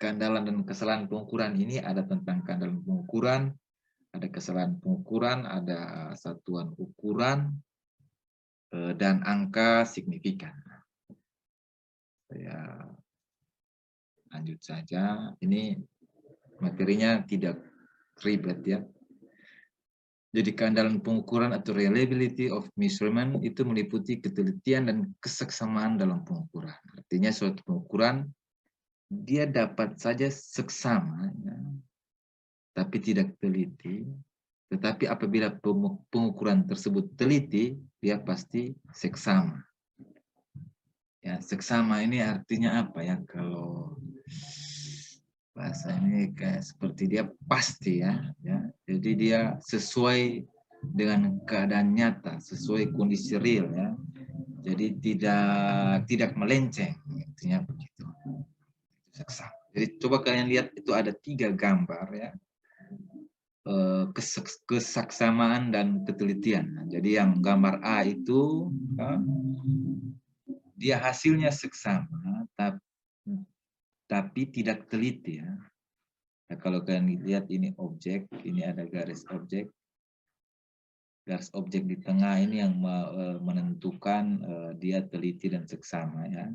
keandalan dan kesalahan pengukuran ini ada tentang keandalan pengukuran, ada kesalahan pengukuran, ada satuan ukuran, dan angka signifikan. Saya lanjut saja. Ini materinya tidak ribet ya. Jadi keandalan pengukuran atau reliability of measurement itu meliputi ketelitian dan keseksamaan dalam pengukuran. Artinya suatu pengukuran dia dapat saja seksama, ya, tapi tidak teliti. Tetapi apabila pengukuran tersebut teliti, dia pasti seksama. Ya, seksama ini artinya apa ya? Kalau bahasa ini kayak seperti dia pasti ya. Jadi dia sesuai dengan keadaan nyata, sesuai kondisi real ya. Jadi tidak melenceng, intinya begitu. Seksama. Jadi coba kalian lihat itu ada 3 gambar ya. Kesaksamaan dan ketelitian. Nah, jadi yang gambar A itu dia hasilnya seksama tapi tidak teliti ya. Nah, kalau kalian lihat ini objek, ini ada garis objek. Garis objek di tengah ini yang menentukan dia teliti dan seksama ya.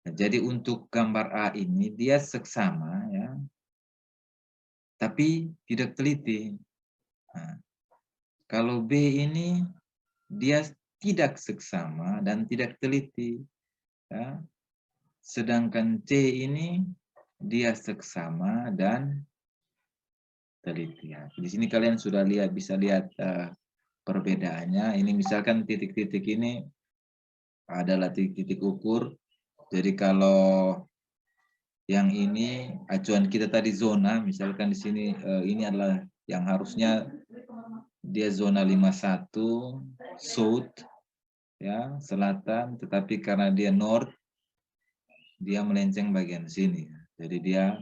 Nah, jadi untuk gambar A ini dia seksama ya, tapi tidak teliti. Nah, kalau B ini dia tidak seksama dan tidak teliti. Ya. Sedangkan C ini dia seksama dan teliti. Ya. Di sini kalian sudah bisa lihat perbedaannya. Ini misalkan titik-titik ini adalah titik-titik ukur. Jadi kalau yang ini acuan kita tadi zona, misalkan di sini ini adalah yang harusnya dia zona 51 south ya, selatan, tetapi karena dia north dia melenceng bagian sini. Jadi dia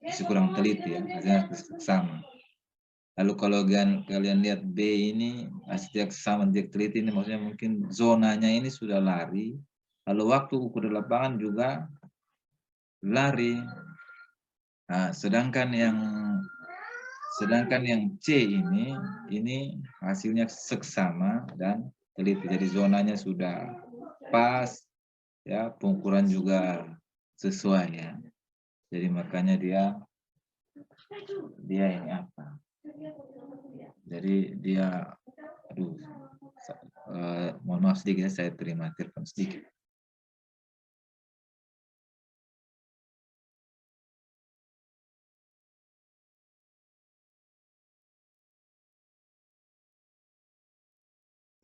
masih kurang teliti ya, hasilnya sama. Lalu kalau kalian lihat B ini hasilnya sama tidak teliti, ini maksudnya mungkin zonanya ini sudah lari. Lalu waktu ukur di lapangan juga lari. Nah, sedangkan yang C ini hasilnya seksama dan teliti. Jadi zonanya sudah pas ya, pengukuran juga sesuai ya. Jadi makanya dia ini apa? Jadi dia mohon maaf sedikit ya, saya terima telepon sedikit.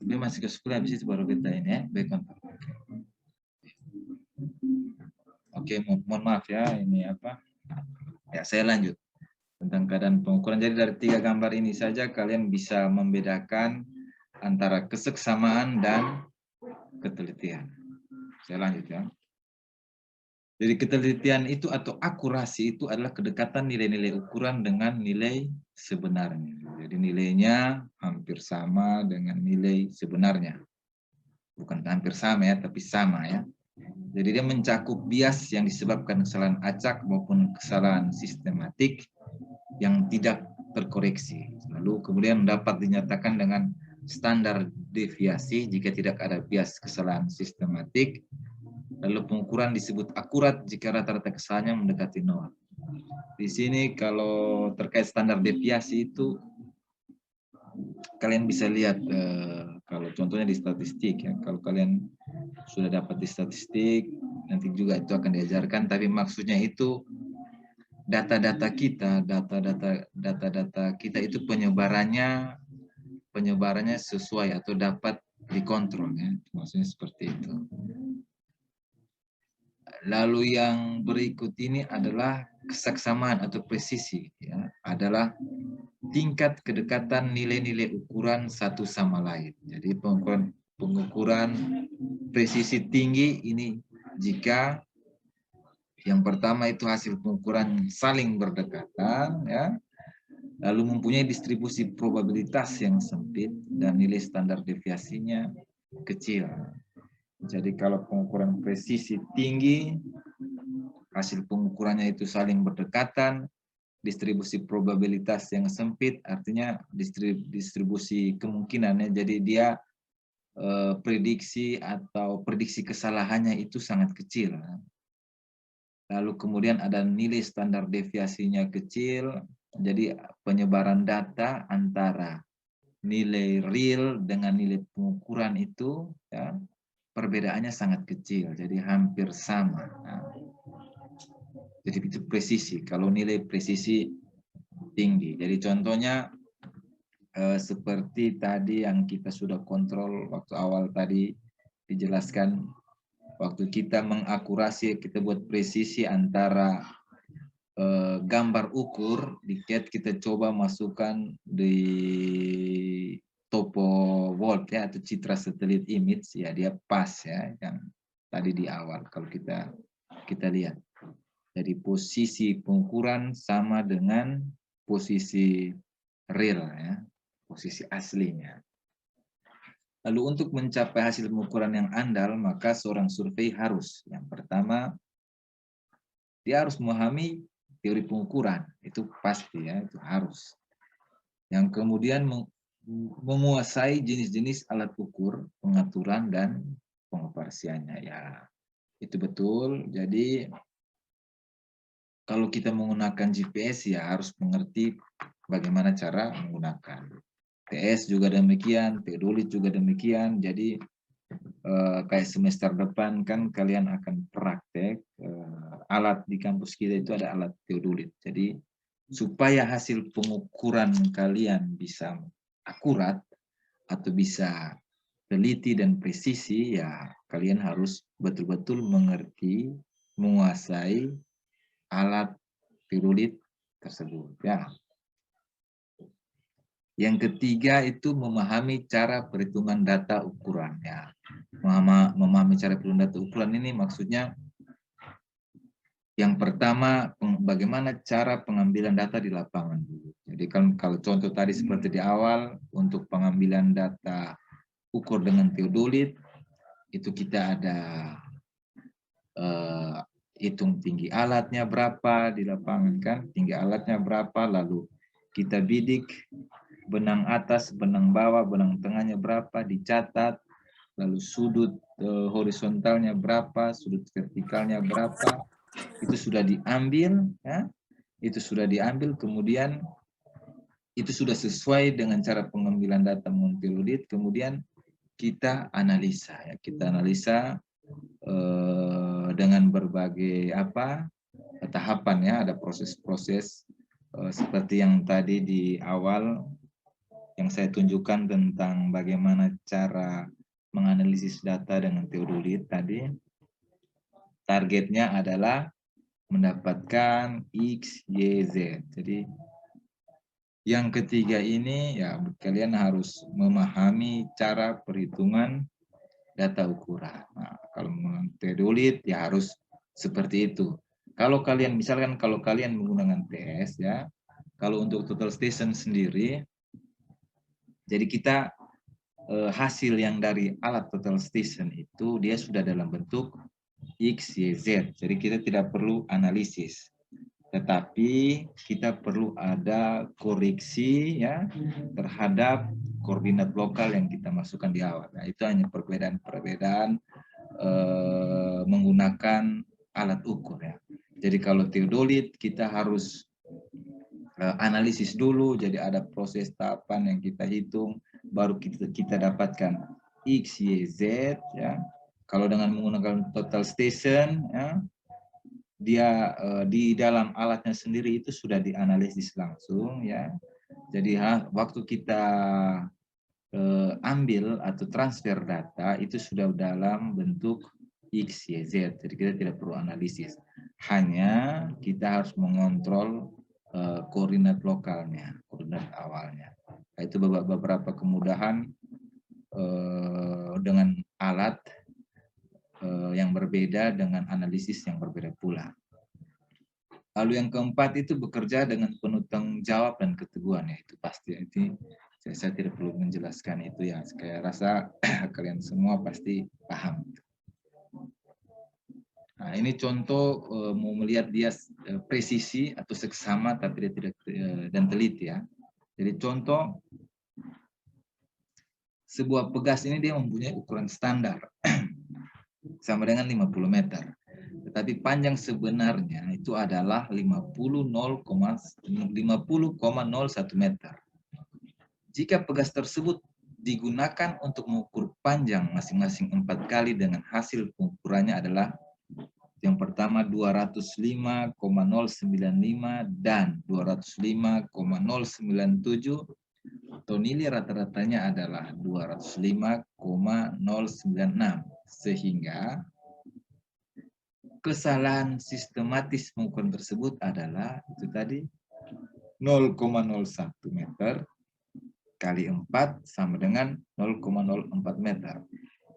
Dia masih ke sekolah, habis itu baru kita ini ya, baik kontak. Oke, mohon maaf ya, ini apa? Ya, saya lanjut tentang keadaan pengukuran. Jadi dari 3 gambar ini saja kalian bisa membedakan antara keseksamaan dan ketelitian. Saya lanjut ya. Jadi ketelitian itu atau akurasi itu adalah kedekatan nilai-nilai ukuran dengan nilai sebenarnya. Jadi nilainya hampir sama dengan nilai sebenarnya. Bukan hampir sama ya, tapi sama ya. Jadi dia mencakup bias yang disebabkan kesalahan acak maupun kesalahan sistematik yang tidak terkoreksi. Lalu kemudian dapat dinyatakan dengan standar deviasi jika tidak ada bias kesalahan sistematik. Lalu pengukuran disebut akurat jika rata-rata kesalahannya mendekati 0. Di sini kalau terkait standar deviasi itu kalian bisa lihat kalau contohnya di statistik ya. Kalau kalian sudah dapat di statistik nanti juga itu akan diajarkan, tapi maksudnya itu data-data kita itu penyebarannya sesuai atau dapat dikontrol ya. Maksudnya seperti itu. Lalu yang berikut ini adalah kesaksamaan atau presisi ya, adalah tingkat kedekatan nilai-nilai ukuran satu sama lain. Jadi pengukuran presisi tinggi ini jika yang pertama itu hasil pengukuran saling berdekatan ya, lalu mempunyai distribusi probabilitas yang sempit dan nilai standar deviasinya kecil. Jadi kalau pengukuran presisi tinggi hasil pengukurannya itu saling berdekatan, distribusi probabilitas yang sempit, artinya distribusi kemungkinannya, jadi dia prediksi atau prediksi kesalahannya itu sangat kecil. Lalu kemudian ada nilai standar deviasinya kecil, jadi penyebaran data antara nilai real dengan nilai pengukuran itu ya, perbedaannya sangat kecil, jadi hampir sama. Nah, jadi itu presisi, kalau nilai presisi tinggi. Jadi contohnya seperti tadi yang kita sudah kontrol waktu awal tadi dijelaskan, waktu kita mengakurasi, kita buat presisi antara gambar ukur di CAD, kita coba masukkan di topo volt ya, atau citra satelit image ya, dia pas ya, yang tadi di awal kalau kita lihat. Jadi posisi pengukuran sama dengan posisi real ya, posisi aslinya. Lalu untuk mencapai hasil pengukuran yang andal, maka seorang survei harus, yang pertama, dia harus memahami teori pengukuran, itu pasti ya, itu harus. Yang kemudian menguasai jenis-jenis alat ukur, pengaturan, dan pengoperasiannya. Ya, itu betul. Jadi, kalau kita menggunakan GPS, ya harus mengerti bagaimana cara menggunakan. TS juga demikian, teodolit juga demikian. Jadi kayak semester depan kan kalian akan praktek alat di kampus kita itu ada alat teodolit. Jadi supaya hasil pengukuran kalian bisa akurat atau bisa teliti dan presisi, ya kalian harus betul-betul mengerti, menguasai alat teodolit tersebut. Ya. Yang ketiga itu memahami cara perhitungan data ukuran. Ya. Memahami cara perhitungan data ukuran ini maksudnya yang pertama bagaimana cara pengambilan data di lapangan dulu. Jadi kalau contoh tadi seperti di awal untuk pengambilan data ukur dengan teodolit itu kita ada hitung tinggi alatnya berapa di lapangan kan, tinggi alatnya berapa, lalu kita bidik benang atas, benang bawah, benang tengahnya berapa, dicatat, lalu sudut horizontalnya berapa, sudut vertikalnya berapa, itu sudah diambil, ya, itu sudah diambil, kemudian itu sudah sesuai dengan cara pengambilan data teodolit, kemudian kita analisa, ya, kita analisa dengan berbagai tahapan ya, ada proses-proses seperti yang tadi di awal yang saya tunjukkan tentang bagaimana cara menganalisis data dengan teodolit tadi. Targetnya adalah mendapatkan X, Y, Z. Jadi yang ketiga ini ya kalian harus memahami cara perhitungan data ukuran. Nah, kalau menggunakan teodolit ya harus seperti itu. Kalau kalian misalkan kalau kalian menggunakan TS ya, kalau untuk total station sendiri, jadi kita hasil yang dari alat total station itu dia sudah dalam bentuk X, Y, Z. Jadi kita tidak perlu analisis. Tetapi kita perlu ada koreksi ya terhadap koordinat lokal yang kita masukkan di awal. Nah, itu hanya perbedaan-perbedaan menggunakan alat ukur ya. Jadi kalau teodolit kita harus analisis dulu, jadi ada proses tahapan yang kita hitung, baru kita dapatkan X, Y, Z ya. Kalau dengan menggunakan total station ya, dia di dalam alatnya sendiri itu sudah dianalisis langsung ya. Jadi waktu kita ambil atau transfer data itu sudah dalam bentuk X, Y, Z. Jadi kita tidak perlu analisis. Hanya kita harus mengontrol koordinat lokalnya, koordinat awalnya. Nah, itu beberapa kemudahan dengan alat yang berbeda dengan analisis yang berbeda pula. Lalu yang keempat itu bekerja dengan penuh tanggung jawab dan keteguhan, ya itu pasti. Itu saya tidak perlu menjelaskan itu ya. Saya rasa kalian semua pasti paham. Nah, Nah, ini contoh mau melihat dia presisi atau seksama tapi dia tidak dan teliti ya. Jadi contoh sebuah pegas ini dia mempunyai ukuran standar sama dengan 50 meter. Tetapi panjang sebenarnya itu adalah 50,01 meter. Jika pegas tersebut digunakan untuk mengukur panjang masing-masing 4 kali dengan hasil pengukurannya adalah yang pertama 205,095 dan 205,097 atau nilai rata-ratanya adalah 205,096 sehingga kesalahan sistematis pengukuran tersebut adalah itu tadi 0,01 meter kali 4 sama dengan 0,04 meter.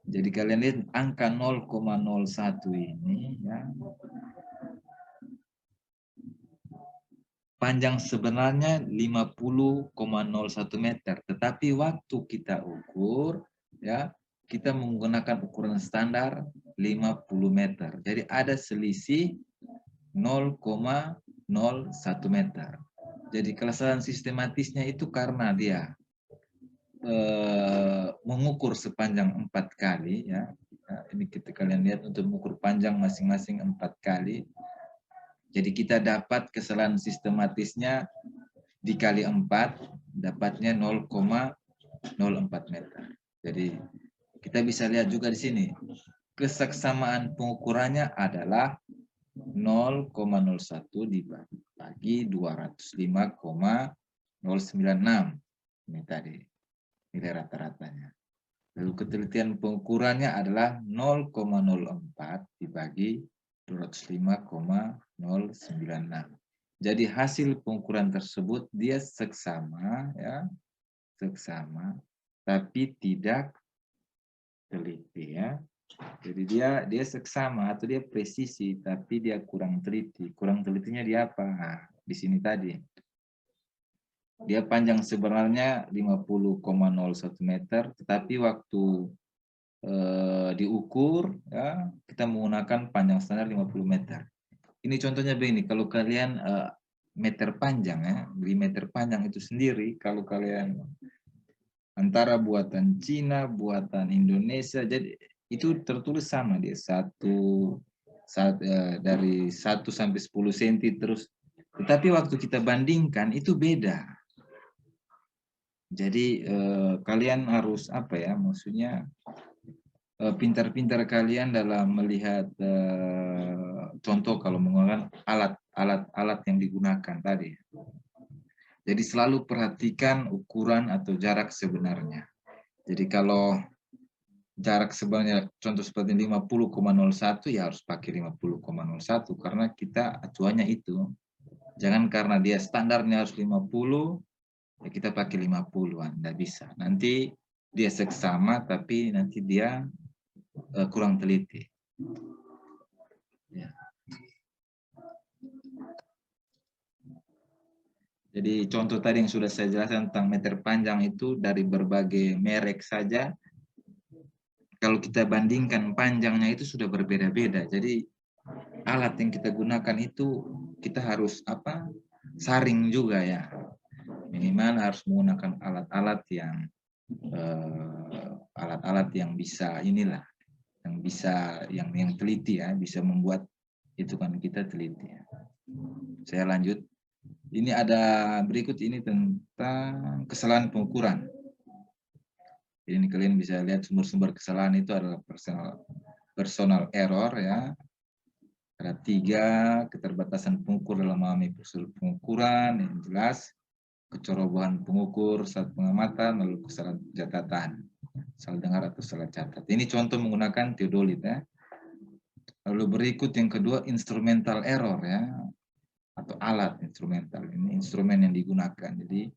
Jadi kalian lihat angka 0,01 ini ya. Panjang sebenarnya 50,01 meter, tetapi waktu kita ukur ya, kita menggunakan ukuran standar 50 meter. Jadi ada selisih 0,01 meter. Jadi kesalahan sistematisnya itu karena dia mengukur sepanjang 4 kali ya. Nah, ini kita kalian lihat untuk mengukur panjang masing-masing 4 kali. Jadi kita dapat kesalahan sistematisnya dikali 4 dapatnya 0,04 meter. Jadi kita bisa lihat juga di sini kesaksamaan pengukurannya adalah 0,01 dibagi 205,096 ini tadi nilai rata-ratanya. Lalu ketelitian pengukurannya adalah 0,04 dibagi 205,096. Jadi hasil pengukuran tersebut dia seksama ya, seksama tapi tidak teliti ya. Jadi dia seksama atau dia presisi tapi dia kurang teliti. Kurang telitinya dia apa? Nah, di sini tadi. Dia panjang sebenarnya 50,01 meter, tetapi waktu diukur ya kita menggunakan panjang standar 50 meter. Ini contohnya begini, kalau kalian meter panjang ya, milimeter panjang itu sendiri kalau kalian antara buatan Cina, buatan Indonesia, jadi itu tertulis sama dia dari 1 sampai 10 cm terus. Tetapi waktu kita bandingkan itu beda. Jadi kalian harus apa ya, maksudnya pintar-pintar kalian dalam melihat contoh kalau menggunakan alat yang digunakan tadi. Jadi selalu perhatikan ukuran atau jarak sebenarnya. Jadi kalau jarak sebenarnya contoh seperti 50,01 ya harus pakai 50,01 karena kita acuannya itu. Jangan karena dia standarnya harus 50 ya kita pakai 50-an, enggak bisa. Nanti dia seksama tapi nanti dia kurang teliti. Ya. Jadi contoh tadi yang sudah saya jelaskan tentang meter panjang itu dari berbagai merek saja. Kalau kita bandingkan panjangnya itu sudah berbeda-beda. Jadi alat yang kita gunakan itu kita harus apa? Saring juga ya. Minimal harus menggunakan alat-alat yang bisa inilah, yang bisa yang teliti ya, bisa membuat itu kan kita teliti. Ya. Saya lanjut. Ini ada berikut ini tentang kesalahan pengukuran. Ini kalian bisa lihat sumber-sumber kesalahan itu adalah personal error ya. Ada 3 keterbatasan pengukur dalam memahami prosedur pengukuran yang jelas, kecerobohan pengukur saat pengamatan, lalu kesalahan catatan, salah dengar atau salah catat. Ini contoh menggunakan teodolit ya. Lalu berikut yang kedua instrumental error ya. Atau alat instrumental, ini instrumen yang digunakan. Jadi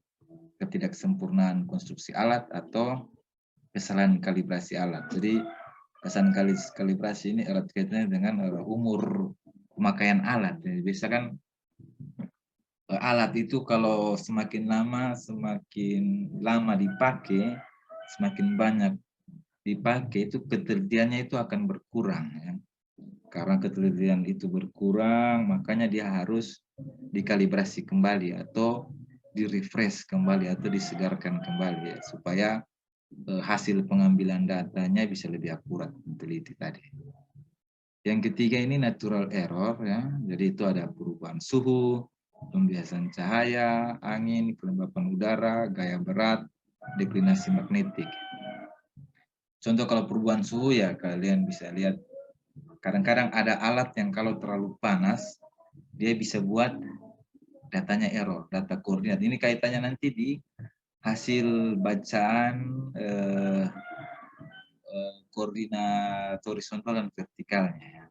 ketidaksempurnaan konstruksi alat atau kesalahan kalibrasi alat. Jadi kesalahan kalibrasi ini erat kaitannya dengan umur pemakaian alat. Jadi biasa kan alat itu kalau semakin lama dipakai, semakin banyak dipakai itu ketelitiannya itu akan berkurang. Ya. Karena ketelitian itu berkurang, makanya dia harus dikalibrasi kembali atau di-refresh kembali atau disegarkan kembali ya, supaya hasil pengambilan datanya bisa lebih akurat, teliti tadi. Yang ketiga ini natural error ya, jadi itu ada perubahan suhu, pembiasan cahaya, angin, kelembapan udara, gaya berat, deklinasi magnetik. Contoh kalau perubahan suhu ya kalian bisa lihat kadang-kadang ada alat yang kalau terlalu panas dia bisa buat datanya error, data koordinat. Ini kaitannya nanti di hasil bacaan koordinat horizontal dan vertikalnya ya,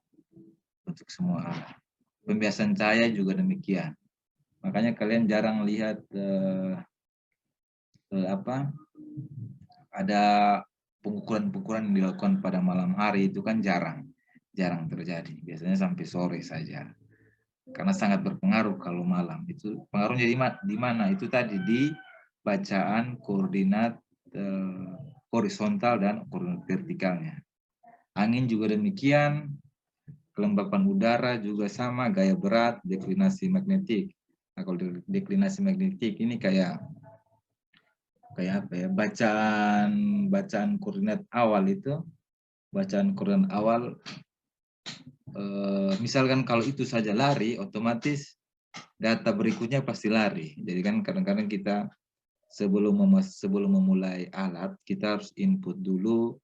untuk semua alat. Pembiasan cahaya juga demikian. Makanya kalian jarang lihat ada pengukuran-pengukuran yang dilakukan pada malam hari itu kan jarang terjadi. Biasanya sampai sore saja. Karena sangat berpengaruh kalau malam. Itu pengaruhnya di mana? Itu tadi di bacaan koordinat horizontal dan koordinat vertikalnya. Angin juga demikian, kelembapan udara juga sama, gaya berat, deklinasi magnetik. Nah, kalau deklinasi magnetik ini kayak apa ya? Bacaan koordinat awal itu, misalkan kalau itu saja lari, otomatis data berikutnya pasti lari. Jadi kan kadang-kadang kita sebelum memulai alat, kita harus input dulu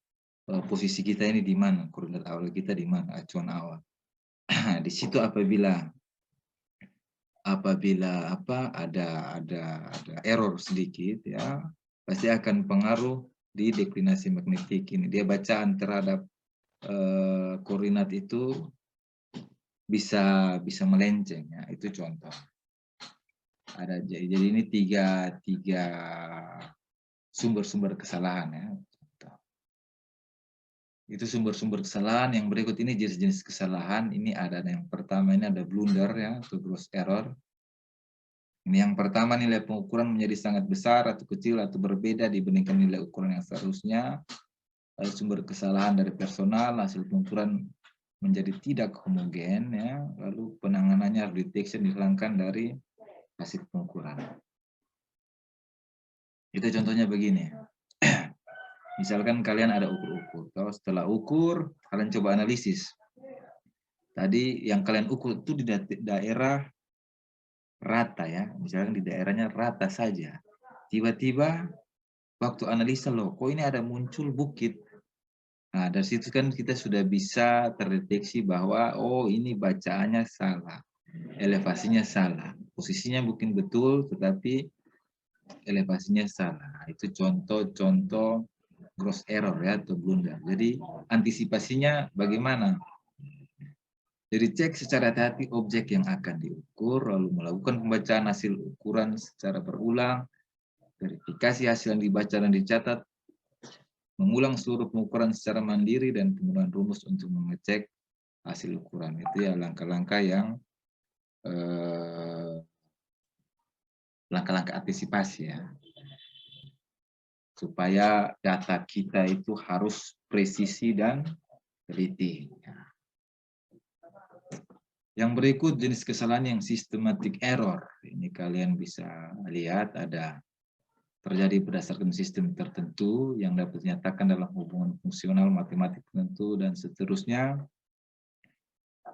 posisi kita ini di mana, koordinat awal kita di mana, acuan awal. Di situ apabila ada error sedikit ya, pasti akan pengaruh di deklinasi magnetik ini. Dia bacaan terhadap koordinat itu bisa melenceng ya, itu contoh. Jadi ini tiga sumber-sumber kesalahan ya. Itu sumber-sumber kesalahan. Yang berikut ini jenis-jenis kesalahan. Ini ada yang pertama ini ada blunder ya, atau gross error. Ini yang pertama, nilai pengukuran menjadi sangat besar atau kecil atau berbeda dibandingkan nilai ukuran yang seharusnya. Lalu sumber kesalahan dari personal, hasil pengukuran menjadi tidak homogen ya. Lalu penanganannya harus detection dihilangkan dari hasil pengukuran. Itu contohnya begini. Misalkan kalian ada ukur-ukur. Kalau setelah ukur, kalian coba analisis. Tadi yang kalian ukur itu di daerah rata ya. Misalkan di daerahnya rata saja. Tiba-tiba waktu analisa loh, kok ini ada muncul bukit. Nah, dari situ kan kita sudah bisa terdeteksi bahwa oh ini bacaannya salah. Elevasinya salah. Posisinya mungkin betul, tetapi elevasinya salah. Itu contoh-contoh gross error ya, atau blunder. Jadi antisipasinya bagaimana? Jadi cek secara hati-hati objek yang akan diukur, lalu melakukan pembacaan hasil ukuran secara berulang, verifikasi hasil yang dibaca dan dicatat, mengulang seluruh pengukuran secara mandiri, dan penggunaan rumus untuk mengecek hasil ukuran. Itu ya langkah-langkah yang langkah-langkah antisipasi ya. Supaya data kita itu harus presisi dan teliti. Yang berikut jenis kesalahan yang systematic error. Ini kalian bisa lihat ada terjadi berdasarkan sistem tertentu yang dapat dinyatakan dalam hubungan fungsional matematik tertentu dan seterusnya.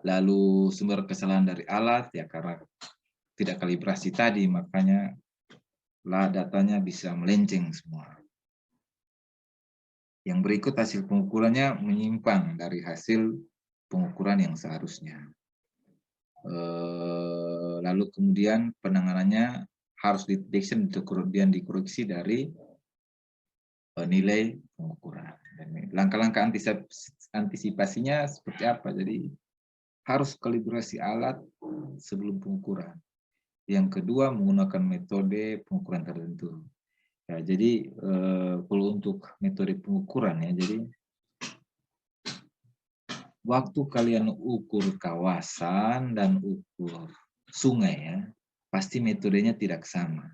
Lalu sumber kesalahan dari alat ya karena tidak kalibrasi tadi, makanya lah datanya bisa melenceng semua. Yang berikut hasil pengukurannya menyimpang dari hasil pengukuran yang seharusnya. Lalu kemudian penanganannya harus detection untuk kemudian dikoreksi dari nilai pengukuran. Langkah-langkah antisipasinya seperti apa? Jadi harus kalibrasi alat sebelum pengukuran. Yang kedua menggunakan metode pengukuran tertentu. Ya, jadi kalau untuk metode pengukuran ya, jadi waktu kalian ukur kawasan dan ukur sungai ya, pasti metodenya tidak sama.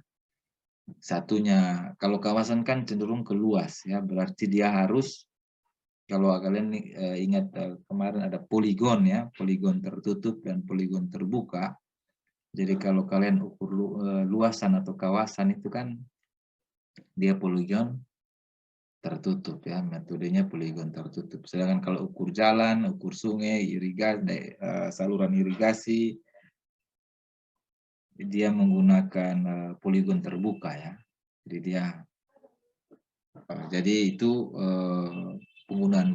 Satunya, kalau kawasan kan cenderung ke luas ya, berarti dia harus Kalau kalian ingat kemarin ada poligon ya, poligon tertutup dan poligon terbuka. Jadi kalau kalian ukur luasan atau kawasan itu kan dia poligon tertutup ya, metodenya poligon tertutup. Sedangkan kalau ukur jalan, ukur sungai, irigasi, saluran irigasi, dia menggunakan poligon terbuka ya. Jadi itu penggunaan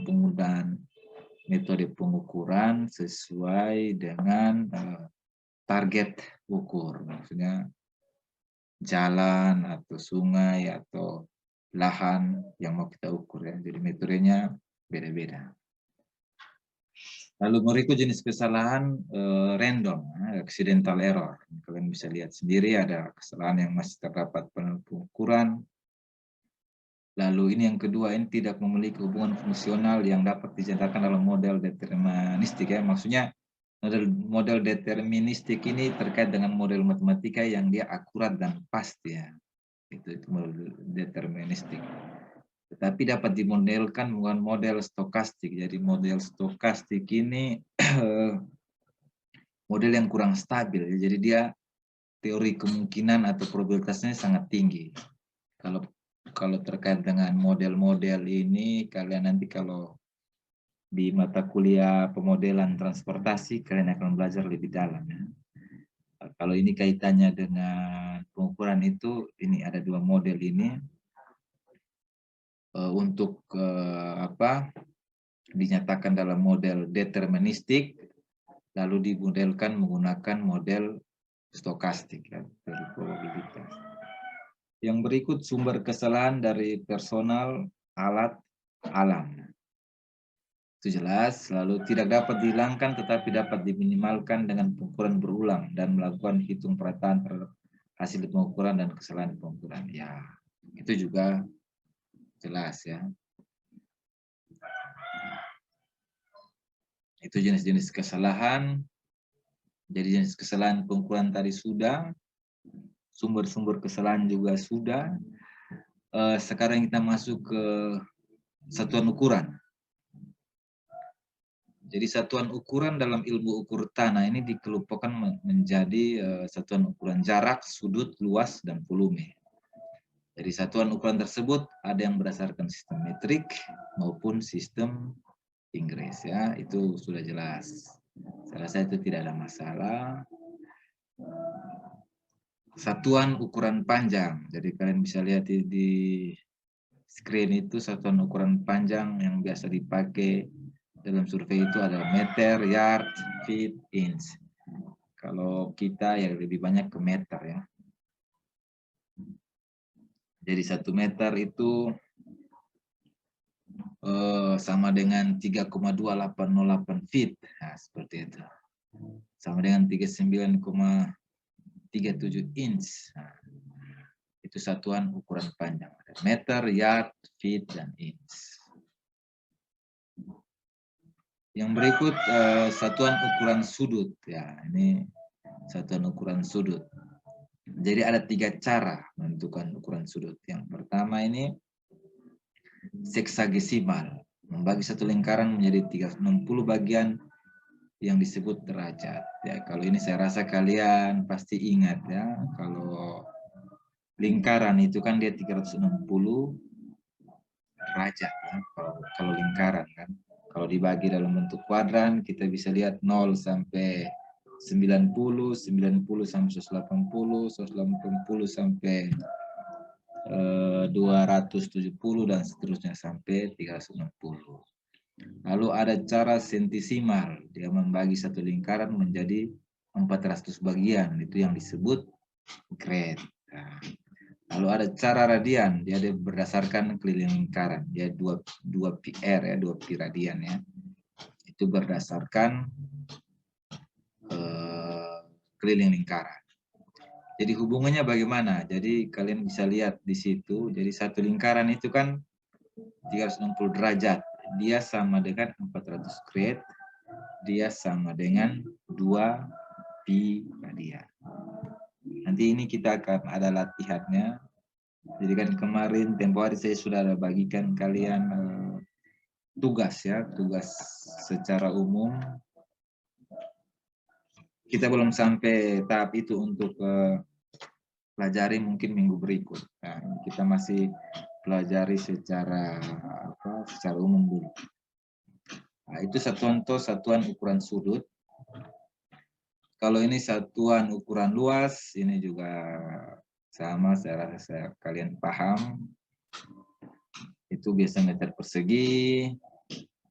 metode pengukuran sesuai dengan target ukur, maksudnya jalan atau sungai atau lahan yang mau kita ukur ya. Jadi metodenya beda-beda. Lalu berikut jenis kesalahan random, accidental error. Kalian bisa lihat sendiri ada kesalahan yang masih terdapat pada pengukuran. Lalu ini yang kedua, ini tidak memiliki hubungan fungsional yang dapat dinyatakan dalam model deterministik ya. Maksudnya model deterministik ini terkait dengan model matematika yang dia akurat dan pasti ya. Itu model deterministik. Tetapi dapat dimodelkan dengan model stokastik. Jadi model stokastik ini model yang kurang stabil. Jadi dia teori kemungkinan atau probabilitasnya sangat tinggi. Kalau terkait dengan model-model ini, kalian nanti kalau di mata kuliah pemodelan transportasi, kalian akan belajar lebih dalam ya. Kalau ini kaitannya dengan pengukuran itu, ini ada dua model ini. Untuk dinyatakan dalam model deterministik, lalu dimodelkan menggunakan model stokastik ya, dari probabilitas. Yang berikut sumber kesalahan dari personal alat alam. Itu jelas, lalu tidak dapat dihilangkan tetapi dapat diminimalkan dengan pengukuran berulang dan melakukan hitung perataan terhadap hasil pengukuran dan kesalahan pengukuran. Ya, itu juga jelas ya. Itu jenis-jenis kesalahan. Jadi jenis kesalahan pengukuran tadi sudah, sumber-sumber kesalahan juga sudah. Sekarang kita masuk ke satuan ukuran. Jadi satuan ukuran dalam ilmu ukur tanah ini dikelompokkan menjadi satuan ukuran jarak, sudut, luas, dan volume. Jadi satuan ukuran tersebut ada yang berdasarkan sistem metrik maupun sistem Inggris ya, itu sudah jelas. Saya rasa itu tidak ada masalah. Satuan ukuran panjang. Jadi kalian bisa lihat di screen itu satuan ukuran panjang yang biasa dipakai dalam survei itu adalah meter, yard, feet, inch. Kalau kita ya lebih banyak ke meter ya. Jadi 1 meter itu sama dengan 3,2808 feet. Nah, seperti itu. Sama dengan 39,37 inch. Nah, itu satuan ukuran panjang. Meter, yard, feet, dan inch. Yang berikut satuan ukuran sudut. Ya, ini satuan ukuran sudut. Jadi ada 3 cara menentukan ukuran sudut. Yang pertama ini seksagesimal, membagi satu lingkaran menjadi 360 bagian yang disebut derajat. Ya, kalau ini saya rasa kalian pasti ingat ya, kalau lingkaran itu kan dia 360 derajat ya, kalau lingkaran kan. Kalau dibagi dalam bentuk kuadran, kita bisa lihat 0 sampai 90, 90 sampai 180, 180 sampai 270 dan seterusnya sampai 360. Lalu ada cara sentisimal, dia membagi satu lingkaran menjadi 400 bagian, itu yang disebut grade. Nah, lalu ada cara radian, dia berdasarkan keliling lingkaran, dia 2 pi r ya, 2 pi radian ya. Itu berdasarkan keliling lingkaran. Jadi hubungannya bagaimana? Jadi kalian bisa lihat di situ. Jadi satu lingkaran itu kan 360 derajat. Dia sama dengan 400 grade. Dia sama dengan 2 pi radian. Nanti ini kita akan ada latihannya. Jadi kan kemarin tempo hari saya sudah ada bagikan kalian tugas ya, tugas secara umum. Kita belum sampai tahap itu untuk pelajari mungkin minggu berikut. Nah, kita masih pelajari secara secara umum dulu. Nah, itu contoh satuan ukuran sudut. Kalau ini satuan ukuran luas, ini juga sama, saya rasa kalian paham. Itu biasa meter persegi.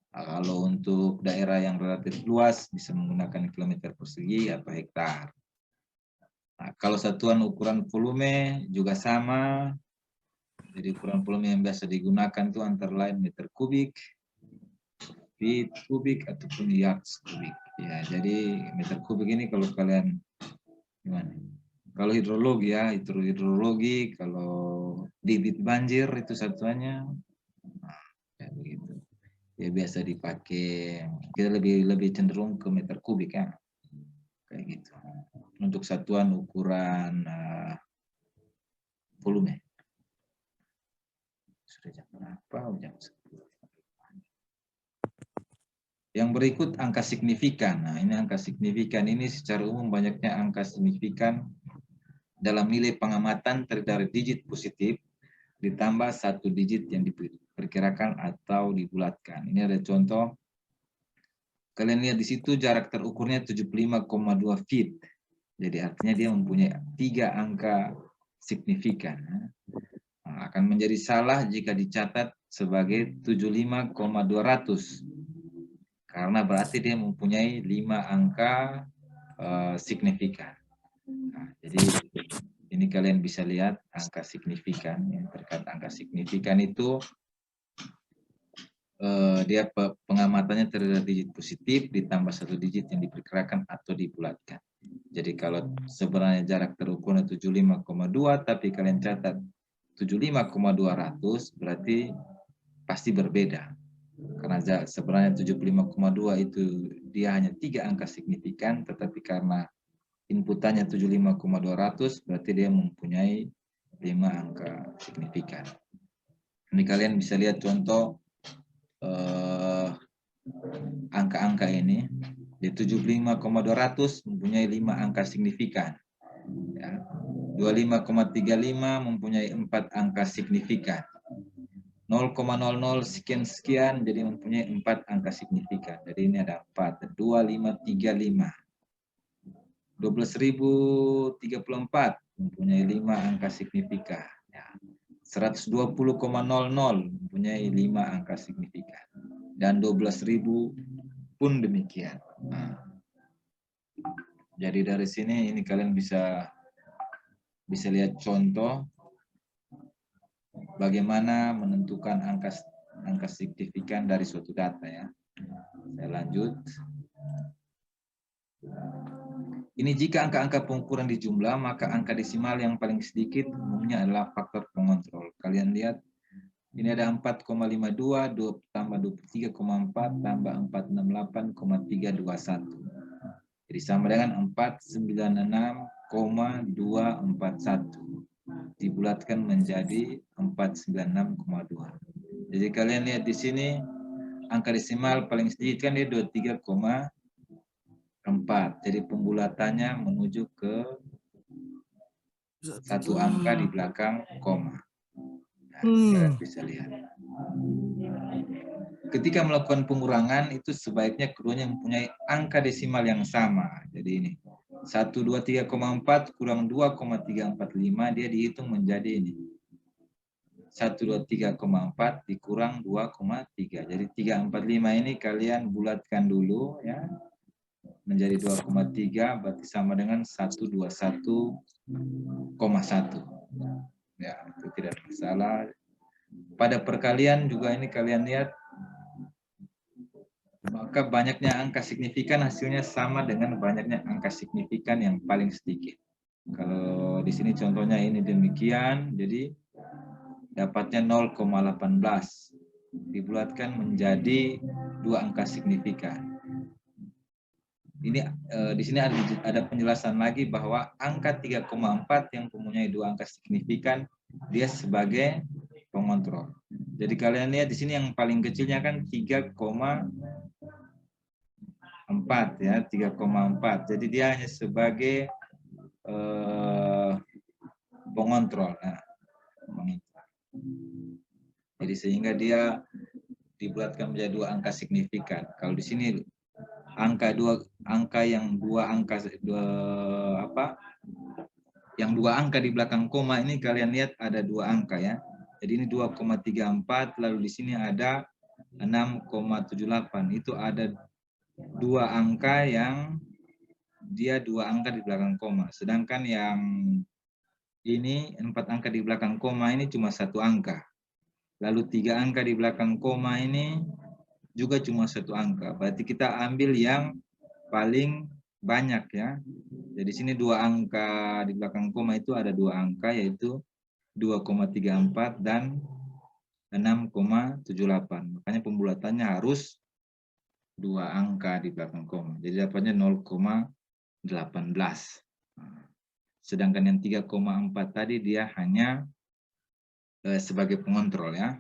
Kalau untuk daerah yang relatif luas, bisa menggunakan kilometer persegi atau hektar. Nah, kalau satuan ukuran volume juga sama. Jadi ukuran volume yang biasa digunakan itu antara lain meter kubik, feet kubik, ataupun yards kubik. Ya, jadi meter kubik ini kalau kalian gimana? Kalau hidrologi ya, hidrologi, kalau debit banjir itu satuannya, nah, ya begitu. Ya biasa dipakai, kita lebih cenderung ke meter kubik ya, kayak gitu. Untuk satuan ukuran volume. Sudah jam berapa? Jam 10. Yang berikut angka signifikan. Nah, ini angka signifikan ini secara umum banyaknya angka signifikan dalam nilai pengamatan terdiri dari digit positif ditambah satu digit yang diperkirakan atau dibulatkan. Ini ada contoh. Kalian lihat di situ jarak terukurnya 75,2 feet. Jadi artinya dia mempunyai 3 angka signifikan. Nah, akan menjadi salah jika dicatat sebagai 75,200. Karena berarti dia mempunyai 5 angka signifikan. Nah, jadi ini kalian bisa lihat angka signifikan. Ya, terkait angka signifikan itu dia pengamatannya terdiri dari digit positif ditambah satu digit yang diperkirakan atau dibulatkan. Jadi kalau sebenarnya jarak terukurnya 75,2 tapi kalian catat 75,200 berarti pasti berbeda. Karena sebenarnya 75,2 itu dia hanya 3 angka signifikan, tetapi karena inputannya 75,200 berarti dia mempunyai 5 angka signifikan. Ini kalian bisa lihat contoh angka-angka ini. Di 75,200 mempunyai 5 angka signifikan. Ya. 25,35 mempunyai 4 angka signifikan. 0,00 sekian jadi mempunyai 4 angka signifikan. Jadi ini ada 4. 2535. 12.034 mempunyai 5 angka signifikan. Ya. 120,00 mempunyai 5 angka signifikan. Dan 12.000 pun demikian. Nah, jadi dari sini ini kalian bisa lihat contoh bagaimana menentukan angka signifikan dari suatu data ya. Saya lanjut. Ini jika angka-angka pengukuran dijumlah, maka angka desimal yang paling sedikit umumnya adalah faktor pengontrol. Kalian lihat, ini ada 4,52, 2 tambah 23,4 tambah 468,321. Jadi sama dengan 496,241. Dibulatkan menjadi 496,2. Jadi kalian lihat di sini, angka desimal paling sedikit kan dia 23,4. Jadi pembulatannya menuju ke satu angka di belakang koma. Nah, kalian bisa lihat. Ketika melakukan pengurangan itu sebaiknya keduanya mempunyai angka desimal yang sama. Jadi ini 123,4 kurang 2,345 dia dihitung menjadi ini 123,4 dikurang 2,3. Jadi 345 ini kalian bulatkan dulu ya menjadi 2,3 berarti sama dengan 121,1. Ya, itu tidak masalah. Pada perkalian juga ini kalian lihat, maka banyaknya angka signifikan hasilnya sama dengan banyaknya angka signifikan yang paling sedikit. Kalau di sini contohnya ini demikian, jadi dapatnya 0,18 dibulatkan menjadi 2 angka signifikan. Ini di sini ada penjelasan lagi bahwa angka 3,4 yang mempunyai 2 angka signifikan dia sebagai pengontrol. Jadi kalian lihat di sini yang paling kecilnya kan 3,4 ya, 3,4. Jadi dia hanya sebagai pengontrol. Nah, jadi sehingga dia dibuatkan menjadi dua angka signifikan. Kalau di sini angka yang dua angka di belakang koma ini kalian lihat ada dua angka ya. Jadi ini 2,34, lalu di sini ada 6,78. Itu ada dua angka yang dia dua angka di belakang koma. Sedangkan yang ini 4 angka di belakang koma ini cuma satu angka. Lalu 3 angka di belakang koma ini juga cuma satu angka. Berarti kita ambil yang paling banyak ya. Jadi sini dua angka di belakang koma itu ada dua angka, yaitu 2,34 dan 6,78. Makanya pembulatannya harus dua angka di belakang koma. Jadi dapatnya 0,18. Sedangkan yang 3,4 tadi dia hanya sebagai pengontrol ya.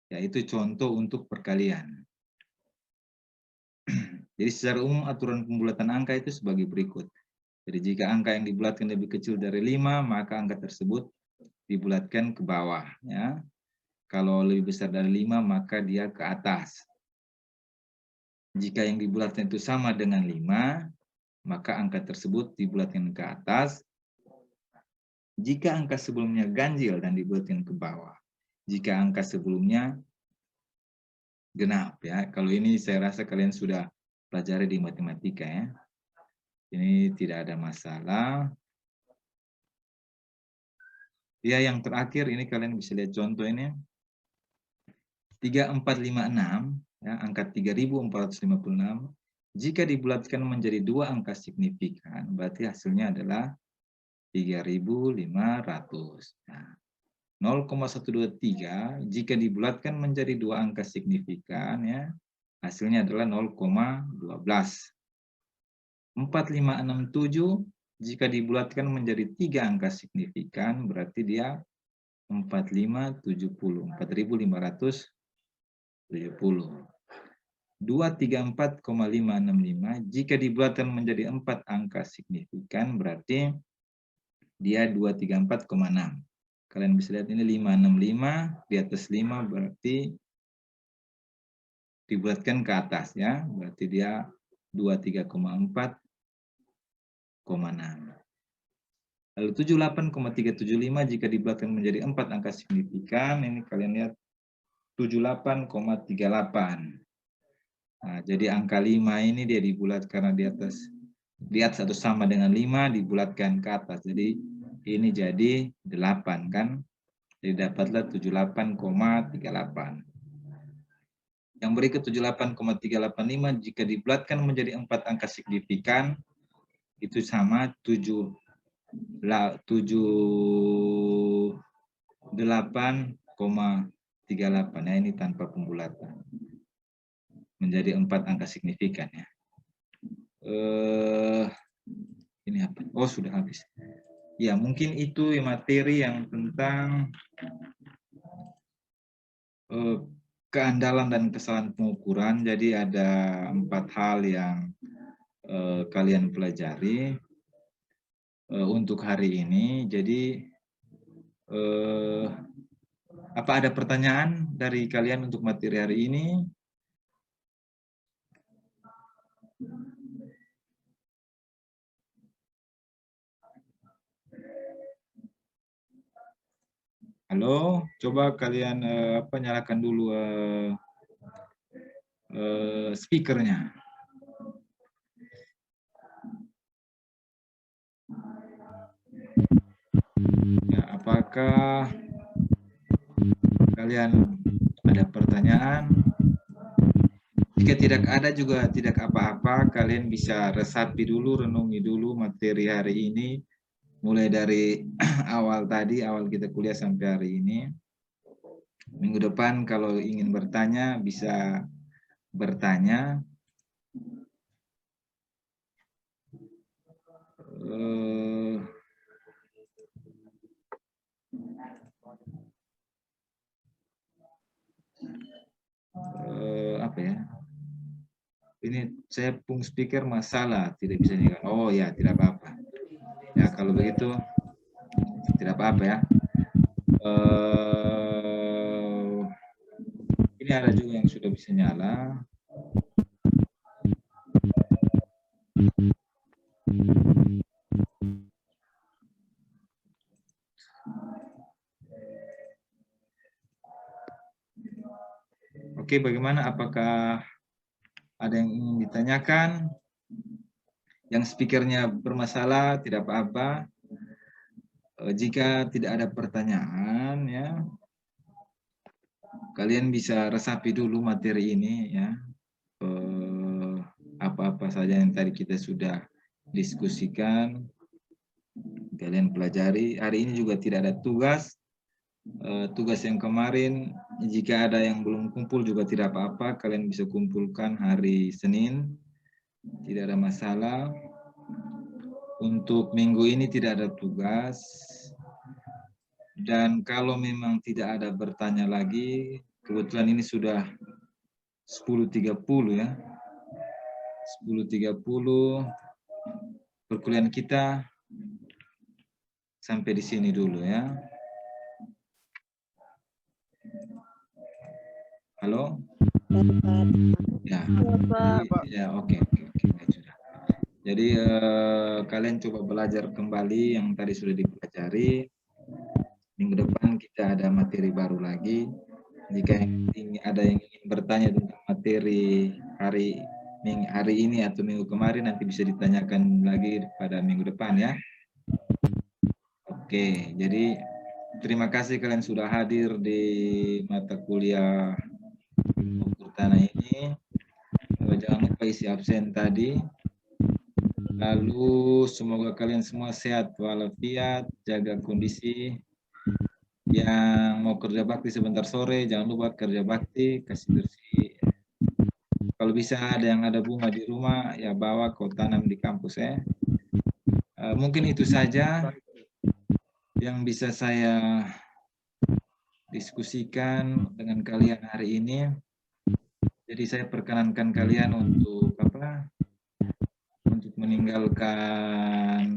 Ya, itu contoh untuk perkalian. Jadi secara umum aturan pembulatan angka itu sebagai berikut. Jadi jika angka yang dibulatkan lebih kecil dari 5, maka angka tersebut dibulatkan ke bawah ya. Kalau lebih besar dari 5, maka dia ke atas. Jika yang dibulatkan itu sama dengan 5, maka angka tersebut dibulatkan ke atas. Jika angka sebelumnya ganjil dan dibulatkan ke bawah. Jika angka sebelumnya genap ya. Kalau ini saya rasa kalian sudah pelajari di matematika ya. Ini tidak ada masalah. Ya, yang terakhir ini kalian bisa lihat contoh ini. 3456 ya, angka 3456 jika dibulatkan menjadi dua angka signifikan, berarti hasilnya adalah 3500. Nah, 0,123 jika dibulatkan menjadi dua angka signifikan ya, hasilnya adalah 0,12. 4567 jika dibulatkan menjadi tiga angka signifikan, berarti dia 4570, 4570. 234,565 jika dibulatkan menjadi 4 angka signifikan, berarti dia 234,6. Kalian bisa lihat ini 565 di atas 5, berarti dibulatkan ke atas ya, berarti dia 23,4,6. Lalu 78,375 jika dibulatkan menjadi 4 angka signifikan, ini kalian lihat 78,38. Nah, jadi angka 5 ini dia dibulat karena di atas atau sama dengan 5 dibulatkan ke atas. Jadi ini jadi 8 kan. Jadi dapatlah 78,38. Yang berikut 78,385 jika dibulatkan menjadi 4 angka signifikan itu sama 78,38. Nah, ini tanpa pembulatan. Menjadi 4 angka signifikan ya. Ini apa? Oh, sudah habis. Ya, mungkin itu materi yang tentang keandalan dan kesalahan pengukuran. Jadi ada 4 hal yang kalian pelajari untuk hari ini. Jadi apa ada pertanyaan dari kalian untuk materi hari ini? Halo, coba kalian nyalakan dulu speakernya. Ya, apakah kalian ada pertanyaan? Jika tidak ada juga tidak apa-apa, kalian bisa resapi dulu, renungi dulu materi hari ini, mulai dari awal kita kuliah sampai hari ini. Minggu depan kalau ingin bertanya bisa bertanya. saya pun speaker masalah, tidak bisa nyanyikan. Oh ya, tidak apa-apa. Ya kalau begitu tidak apa-apa ya. Ini ada juga yang sudah bisa nyala. Oke, bagaimana? Apakah ada yang ingin ditanyakan? Yang speakernya bermasalah, tidak apa-apa. Jika tidak ada pertanyaan, ya, kalian bisa resapi dulu materi ini, ya. Apa-apa saja yang tadi kita sudah diskusikan, kalian pelajari. Hari ini juga tidak ada tugas. Tugas yang kemarin, jika ada yang belum kumpul juga tidak apa-apa, kalian bisa kumpulkan hari Senin, tidak ada masalah. Untuk minggu ini tidak ada tugas. Dan kalau memang tidak ada bertanya lagi, kebetulan ini sudah 10.30 ya. 10.30 perkuliahan kita sampai di sini dulu ya. Halo? Ya, ya oke. Sudah. Jadi kalian coba belajar kembali yang tadi sudah dipelajari. Minggu depan kita ada materi baru lagi. Jika ada yang ingin bertanya tentang materi hari ini atau minggu kemarin, nanti bisa ditanyakan lagi pada minggu depan ya. Oke, jadi terima kasih kalian sudah hadir di mata kuliah ukur tanah ini. Jangan lupa isi absen tadi. Lalu semoga kalian semua sehat walafiat, jaga kondisi. Yang mau kerja bakti sebentar sore, jangan lupa kerja bakti, kasih bersih. Kalau bisa ada yang ada bunga di rumah, ya bawa kau tanam di kampus ya. Mungkin itu saja yang bisa saya diskusikan dengan kalian hari ini. Jadi saya perkenankan kalian untuk untuk meninggalkan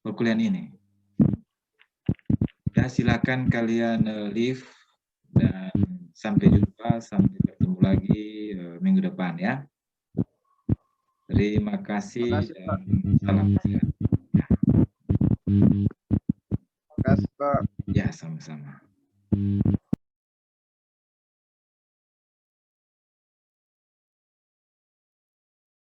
perkuliahan ini. Ya, silakan kalian leave dan sampai jumpa, sampai bertemu lagi minggu depan ya. Terima kasih dan salam sehat. Terima kasih, Pak. Ya, sama-sama.